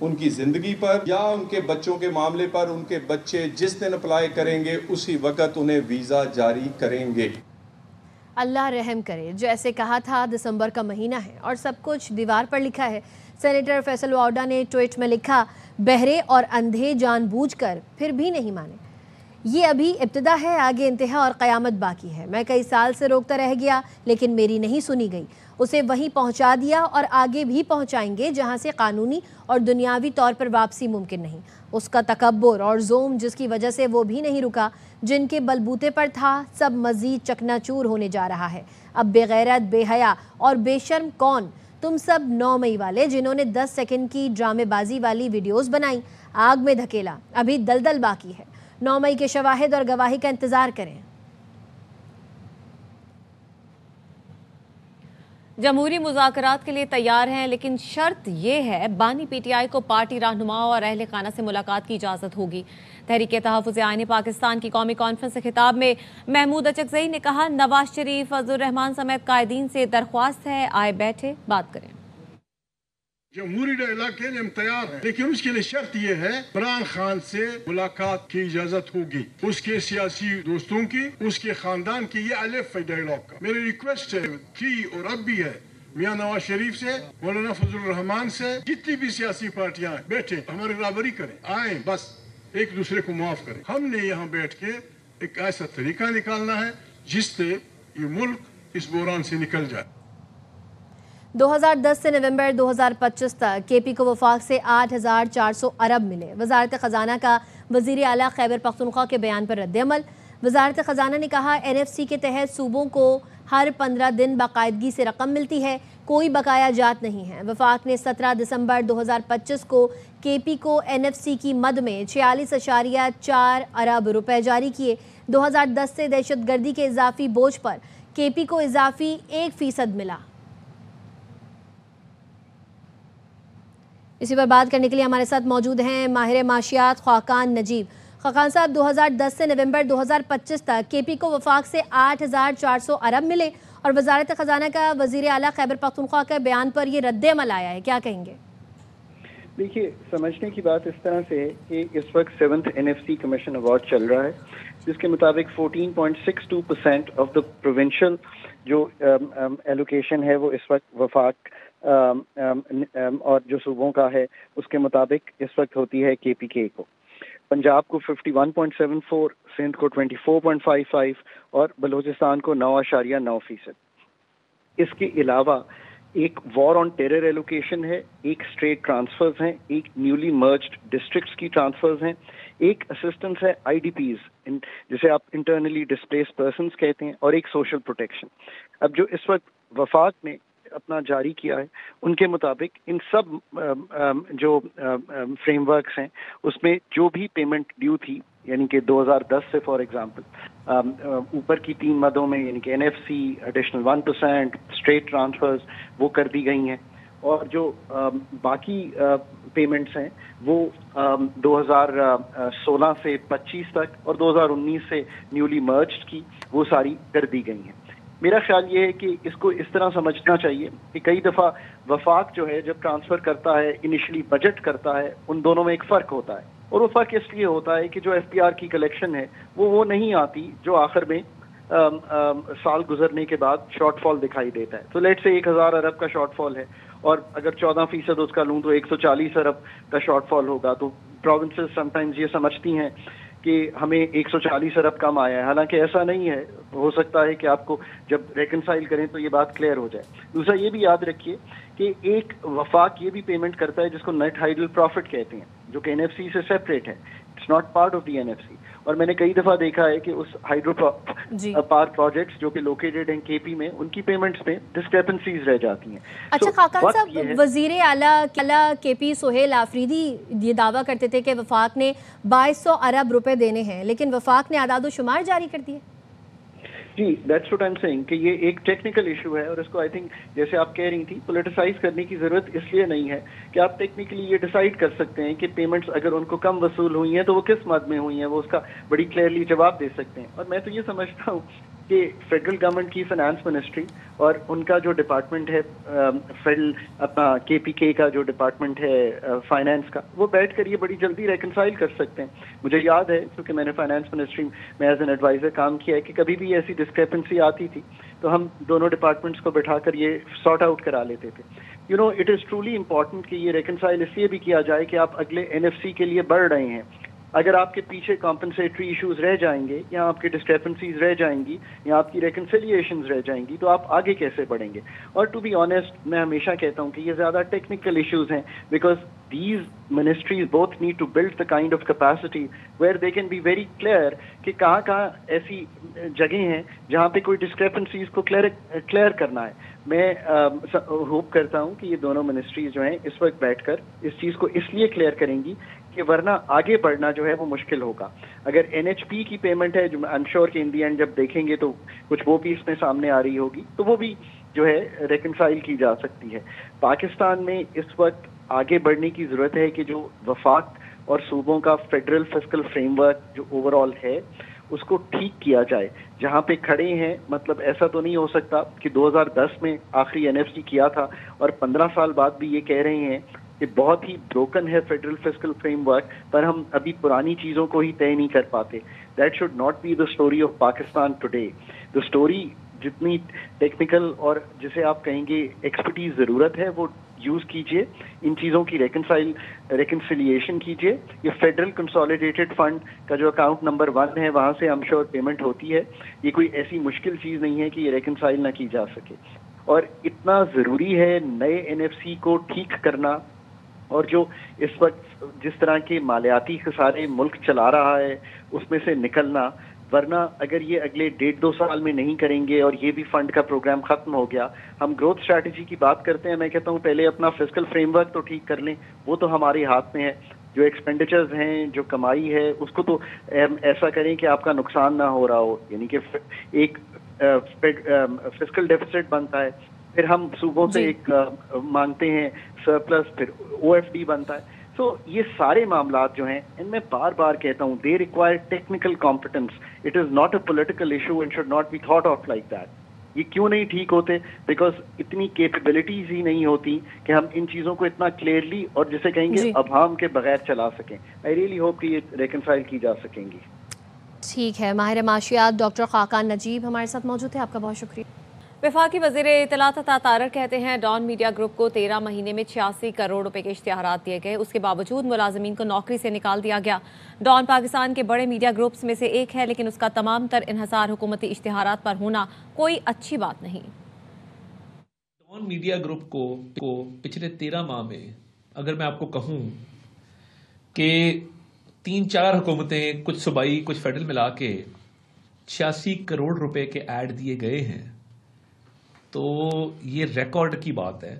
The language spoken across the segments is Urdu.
ان کی زندگی پر یا ان کے بچوں کے معاملے پر ان کے بچے جس دن اپلائی کریں گے اسی وقت انہیں ویزا جاری کریں گے۔ اللہ رحم کرے، جیسے کہا تھا دسمبر کا مہینہ ہے اور سب کچھ دیوار پر لکھا ہے۔ سینیٹر فیصل واؤڈا نے ٹویٹ میں لکھا، بہرے اور اندھے جان بوجھ کر پھر بھی نہیں مانے۔ یہ ابھی ابتدا ہے، آگے انتہا اور قیامت باقی ہے۔ میں کئی سال سے روکتا رہ گیا لیکن میری نہیں سنی گئی، اسے وہیں پہنچا دیا اور آگے بھی پہنچائیں گے جہاں سے قانونی اور دنیاوی طور پر واپسی ممکن نہیں۔ اس کا تکبر اور زوم جس کی وجہ سے وہ بھی نہیں رکا، جن کے بلبوتے پر تھا، سب مزید چکنا چور ہونے جا رہا ہے۔ اب بے غیرت، بے حیا اور بے شرم کون؟ تم سب 9 مئی والے جنہوں نے 10 سیکنڈ کی ڈرامے بازی والی ویڈیوز بنائیں، آگ میں دھکیلا، ابھی دلدل باقی ہے۔ 9 مئی کے شواہد اور گواہی کا انتظار کریں۔ جمہوری مذاکرات کے لیے تیار ہیں، لیکن شرط یہ ہے بانی پی ٹی آئی کو پارٹی رہنماؤں اور اہل خانہ سے ملاقات کی اجازت ہوگی۔ تحریک تحفظ آئین پاکستان کی قومی کانفرنس سے خطاب میں محمود اچکزئی نے کہا، نواز شریف، فضل الرحمان سمیت قائدین سے درخواست ہے، آئے بیٹھے بات کریں۔ جمہوری ڈائلاگ کے لیے ہم تیار ہیں، لیکن اس کے لیے شرط یہ ہے عمران خان سے ملاقات کی اجازت ہوگی، اس کے سیاسی دوستوں کی، اس کے خاندان کی۔ یہ الف ہے ڈائلاگ کا۔ میری ریکویسٹ ہے، تھی اور اب بھی ہے، میاں نواز شریف سے، مولانا فضل الرحمان سے، جتنی بھی سیاسی پارٹیاں ہیں، بیٹھے ہماری رابری کریں، آئیں، بس ایک دوسرے کو معاف کریں۔ ہم نے یہاں بیٹھ کے ایک ایسا طریقہ نکالنا ہے جس سے یہ ملک اس بحران سے نکل جائے۔ 2010 سے نومبر 2025 تک کے پی کو وفاق سے 8,400 ارب ملے۔ وزارت خزانہ کا وزیر اعلیٰ خیبر پختونخوا کے بیان پر رد عمل۔ وزارت خزانہ نے کہا، این ایف سی کے تحت صوبوں کو ہر 15 دن باقاعدگی سے رقم ملتی ہے، کوئی بقایا جات نہیں ہے۔ وفاق نے 17 دسمبر 2025 کو کے پی کو این ایف سی کی مد میں 46.4 ارب روپے جاری کیے۔ 2010 سے دہشت گردی کے اضافی بوجھ پر کے پی کو اضافی 1% ملا۔ اسی پر بات کرنے کے لیے ہمارے ساتھ موجود ہیں ماہر معاشیات خاقان نجیب۔ خاقان صاحب، 2010 سے نومبر 2025 تک کے پی کو وفاق سے 8,400 ارب ملے اور وزارت خزانہ کا وزیر اعلیٰ خیبر پختونخوا کے بیان پر یہ رد عمل آیا ہے، کیا کہیں گے؟ دیکھیے، سمجھنے کی بات اس طرح سے ہے کہ اس وقت 7th NFC کمیشن ایوارڈ چل رہا ہے، جس کے مطابق 14.62% آف دا پروونشل جو ایلوکیشن ہے وہ اس وقت وفاق اور جو صوبوں کا ہے اس کے مطابق اس وقت ہوتی ہے کے پی کے کو۔ پنجاب کو 51.74، سندھ کو 24.55 اور بلوچستان کو 9.9%۔ اس کے علاوہ ایک وار آن ٹیرر ایلوکیشن ہے، ایک اسٹریٹ ٹرانسفرز ہیں، ایک نیولی مرجڈ ڈسٹرکٹس کی ٹرانسفرز ہیں، ایک اسسٹنس ہے آئی ڈی پیز جسے آپ انٹرنلی ڈسپلیس پرسنس کہتے ہیں، اور ایک سوشل پروٹیکشن۔ اب جو اس وقت وفاق نے اپنا جاری کیا ہے ان کے مطابق ان سب جو فریم ورکس ہیں اس میں جو بھی پیمنٹ ڈیو تھی، یعنی کہ 2010 سے فار ایگزامپل اوپر کی 3 مدوں میں، یعنی کہ N F C additional 1%، straight transfers وہ کر دی گئی ہیں، اور جو باقی پیمنٹس ہیں وہ 2016 سے 25 تک اور 2019 سے نیولی مرجڈ کی وہ ساری کر دی گئی ہیں۔ میرا خیال یہ ہے کہ اس کو اس طرح سمجھنا چاہیے کہ کئی دفعہ وفاق جو ہے جب ٹرانسفر کرتا ہے، انیشلی بجٹ کرتا ہے، ان دونوں میں ایک فرق ہوتا ہے، اور وہ فرق اس لیے ہوتا ہے کہ جو ایف پی آر کی کلیکشن ہے وہ نہیں آتی جو آخر میں سال گزرنے کے بعد شارٹ فال دکھائی دیتا ہے۔ تو لیٹ سے 1,000 ارب کا شارٹ فال ہے اور اگر 14% اس کا لوں تو 140 ارب کا شارٹ فال ہوگا، تو پروونسز سم ٹائمز یہ سمجھتی ہیں کہ ہمیں 140 ارب کم آیا ہے، حالانکہ ایسا نہیں ہے۔ ہو سکتا ہے کہ آپ کو جب ریکنسائل کریں تو یہ بات کلیئر ہو جائے۔ دوسرا یہ بھی یاد رکھیے کہ ایک وفاق یہ بھی پیمنٹ کرتا ہے جس کو نیٹ ہائیڈل پروفٹ کہتے ہیں، جو کہ این ایف سی سے سیپریٹ ہے، it's not part of the N F C. اور میں نے کئی دفعہ دیکھا ہے کہ اس ہائیڈرو پارک پروجیکٹس جو کہ لوکیٹڈ ہیں کے پی میں، ان کی پیمنٹس میں ڈسکریپنسیز رہ جاتی ہیں۔ اچھا خاقان صاحب، وزیر اعلیٰ کے پی سہیل آفریدی یہ دعویٰ کرتے تھے کہ وفاق نے 2200 ارب روپے دینے ہیں، لیکن وفاق نے اعداد و شمار جاری کر دیے۔ جی، that's what I am seeing کہ یہ ایک ٹیکنیکل ایشو ہے، اور اس کو آئی تھنک جیسے آپ کہہ رہی تھی پولیٹیسائز کرنے کی ضرورت اس لیے نہیں ہے کہ آپ ٹیکنیکلی یہ ڈیسائیڈ کر سکتے ہیں کہ پیمنٹس اگر ان کو کم وصول ہوئی ہیں تو وہ کس مد میں ہوئی ہیں، وہ اس کا بڑی کلیئرلی جواب دے سکتے ہیں۔ اور میں تو یہ سمجھتا ہوں کہ فیڈرل گورنمنٹ کی فائنانس منسٹری اور ان کا جو ڈپارٹمنٹ ہے فیڈرل اپنا KPK کا جو ڈپارٹمنٹ ہے فائنانس کا، وہ بیٹھ کر یہ بڑی جلدی ریکنسائل کر سکتے ہیں. مجھے یاد ہے کیونکہ میں نے فائنانس منسٹری میں ایز این ایڈوائزر کام کیا ہے کہ کبھی بھی ایسی ڈسکریپنسی آتی تھی تو ہم دونوں ڈپارٹمنٹس کو بٹھا کر یہ سارٹ آؤٹ کرا لیتے تھے. اٹ از ٹرولی امپورٹنٹ کہ یہ ریکنسائل اس لیے بھی کیا جائے کہ آپ اگلے NFC کے لیے بڑھ رہے ہیں. اگر آپ کے پیچھے کمپنسیٹری ایشوز رہ جائیں گے یا آپ کی ڈسکریپنسیز رہ جائیں گی یا آپ کی ریکنسیلیشنز رہ جائیں گی تو آپ آگے کیسے بڑھیں گے؟ اور ٹو بی آنیسٹ میں ہمیشہ کہتا ہوں کہ یہ زیادہ ٹیکنیکل ایشوز ہیں because these ministries both need to build the kind of capacity where they can be very clear کہ کہاں کہاں ایسی جگہیں ہیں جہاں پہ کوئی ڈسکریپنسیز کو کلیئر کرنا ہے. میں ہوپ کرتا ہوں کہ یہ دونوں منسٹریز جو ہیں اس وقت بیٹھ کر اس چیز کو اس لیے کلیئر کریں گی کہ ورنہ آگے بڑھنا جو ہے وہ مشکل ہوگا. اگر NHP کی پیمنٹ ہے جو آئی ایم شیور کہ ان دی اینڈ جب دیکھیں گے تو کچھ وہ بھی اس میں سامنے آ رہی ہوگی تو وہ بھی جو ہے ریکنسائل کی جا سکتی ہے. پاکستان میں اس وقت آگے بڑھنے کی ضرورت ہے کہ جو وفاق اور صوبوں کا فیڈرل فسکل فریم ورک جو اوور آل ہے اس کو ٹھیک کیا جائے. جہاں پہ کھڑے ہیں مطلب ایسا تو نہیں ہو سکتا کہ 2010 میں آخری NFC کیا تھا اور 15 سال بعد بھی یہ کہہ رہے ہیں کہ بہت ہی بروکن ہے فیڈرل فسکل فریم ورک پر ہم ابھی پرانی چیزوں کو ہی طے نہیں کر پاتے. That should not be the story of Pakistan today. The story جتنی ٹیکنیکل اور جسے آپ کہیں گے ایکسپرٹیز ضرورت ہے وہ یوز کیجئے, ان چیزوں کی ریکنسیلیشن کیجئے. یہ فیڈرل کنسولیڈیٹڈ فنڈ کا جو اکاؤنٹ نمبر 1 ہے وہاں سے ہم شور پیمنٹ ہوتی ہے. یہ کوئی ایسی مشکل چیز نہیں ہے کہ یہ ریکنسائل نہ کی جا سکے, اور اتنا ضروری ہے نئے NFC کو ٹھیک کرنا اور جو اس وقت جس طرح کے مالیاتی خسارے ملک چلا رہا ہے اس میں سے نکلنا. ورنہ اگر یہ اگلے 1.5-2 سال میں نہیں کریں گے اور یہ بھی فنڈ کا پروگرام ختم ہو گیا, ہم گروتھ اسٹریٹجی کی بات کرتے ہیں, میں کہتا ہوں پہلے اپنا فسکل فریم ورک تو ٹھیک کر لیں, وہ تو ہمارے ہاتھ میں ہے. جو ایکسپینڈیچرز ہیں, جو کمائی ہے, اس کو تو ایسا کریں کہ آپ کا نقصان نہ ہو رہا ہو. یعنی کہ ایک فسکل ڈیفیسٹ بنتا ہے, پھر ہم صوبوں سے ایک مانگتے ہیں سرپلس, پھر OFD بنتا ہے. تو یہ سارے معاملات جو ہیں ان میں بار بار کہتا ہوں they require technical competence. It is not a political issue and should not be thought of like that. یہ کیوں نہیں ٹھیک ہوتے؟ بیکاز اتنی کیپیبلٹیز ہی نہیں ہوتی کہ ہم ان چیزوں کو اتنا کلیئرلی اور جسے کہیں گے ابہام کے بغیر چلا سکیں. آئی ریئلی ہوپ کہ یہ ریکنسائل کی جا سکیں گی. ٹھیک ہے, ماہر معاشیات ڈاکٹر خاقان نجیب ہمارے ساتھ موجود ہیں, آپ کا بہت شکریہ. وفاقی وزیر اطلاعات عطا طارر کہتے ہیں ڈان میڈیا گروپ کو 13 مہینے میں 86 کروڑ روپے کے اشتہارات دیے گئے, اس کے باوجود ملازمین کو نوکری سے نکال دیا گیا. ڈان پاکستان کے بڑے میڈیا گروپس میں سے ایک ہے, لیکن اس کا تمام تر انحصار حکومتی اشتہارات پر ہونا کوئی اچھی بات نہیں. ڈان میڈیا گروپ کو پچھلے 13 ماہ میں اگر میں آپ کو کہوں کہ 3-4 حکومتیں, کچھ صوبائی کچھ فیڈرل ملا کے 86 کروڑ روپے کے ایڈ دیے گئے ہیں, تو یہ ریکارڈ کی بات ہے.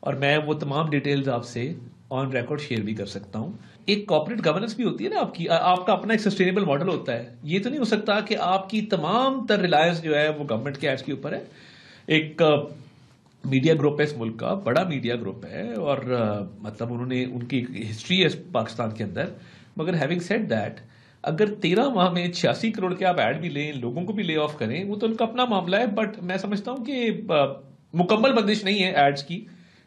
اور میں وہ تمام ڈیٹیلز آپ سے آن ریکارڈ شیئر بھی کر سکتا ہوں. ایک کارپوریٹ گورننس بھی ہوتی ہے نا آپ کا اپنا ایک سسٹینیبل ماڈل ہوتا ہے. یہ تو نہیں ہو سکتا کہ آپ کی تمام تر ریلائنس جو ہے وہ گورنمنٹ کے ایڈز کے اوپر ہے. ایک میڈیا گروپ ہے اس ملک کا, بڑا میڈیا گروپ ہے, اور مطلب انہوں نے ان کی ہسٹری ہے پاکستان کے اندر. مگر ہیونگ سیڈ دیٹ, اگر 13 ماہ میں 86 کروڑ کے آپ ایڈ بھی لیں, لوگوں کو بھی لے آف کریں, وہ تو ان کا اپنا معاملہ ہے. بٹ میں سمجھتا ہوں کہ مکمل بندش نہیں ہے ایڈز کی,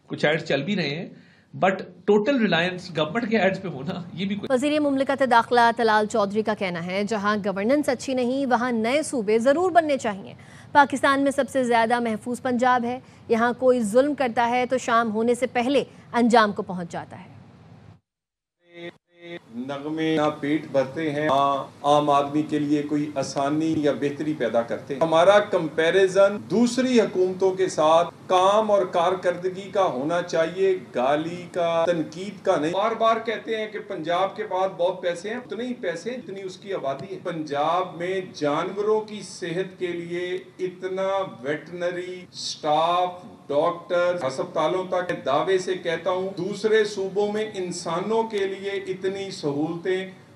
کچھ ایڈز چل بھی رہے ہیں, بٹ ٹوٹل ریلائنس گورنمنٹ کے ایڈز پہ ہونا یہ بھی کچھ. وزیر مملکت داخلہ طلال چودھری کا کہنا ہے جہاں گورننس اچھی نہیں وہاں نئے صوبے ضرور بننے چاہیے. پاکستان میں سب سے زیادہ محفوظ پنجاب ہے, یہاں کوئی ظلم کرتا ہے تو شام ہونے سے پہلے انجام کو پہنچ جاتا ہے. نغمے نہ پیٹ بھرتے ہیں, عام آدمی کے لیے کوئی آسانی یا بہتری پیدا کرتے ہیں. ہمارا کمپیریزن دوسری حکومتوں کے ساتھ کام اور کارکردگی کا ہونا چاہیے, گالی کا, تنقید کا نہیں. بار بار کہتے ہیں کہ پنجاب کے پاس بہت پیسے ہیں, اتنے ہی پیسے جتنی اس کی آبادی ہے. پنجاب میں جانوروں کی صحت کے لیے اتنا ویٹنری سٹاف, ڈاکٹر, ہسپتالوں تک دعوے سے کہتا ہوں دوسرے صوبوں میں انسانوں کے لیے اتنی سہولتیں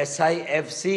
SIFC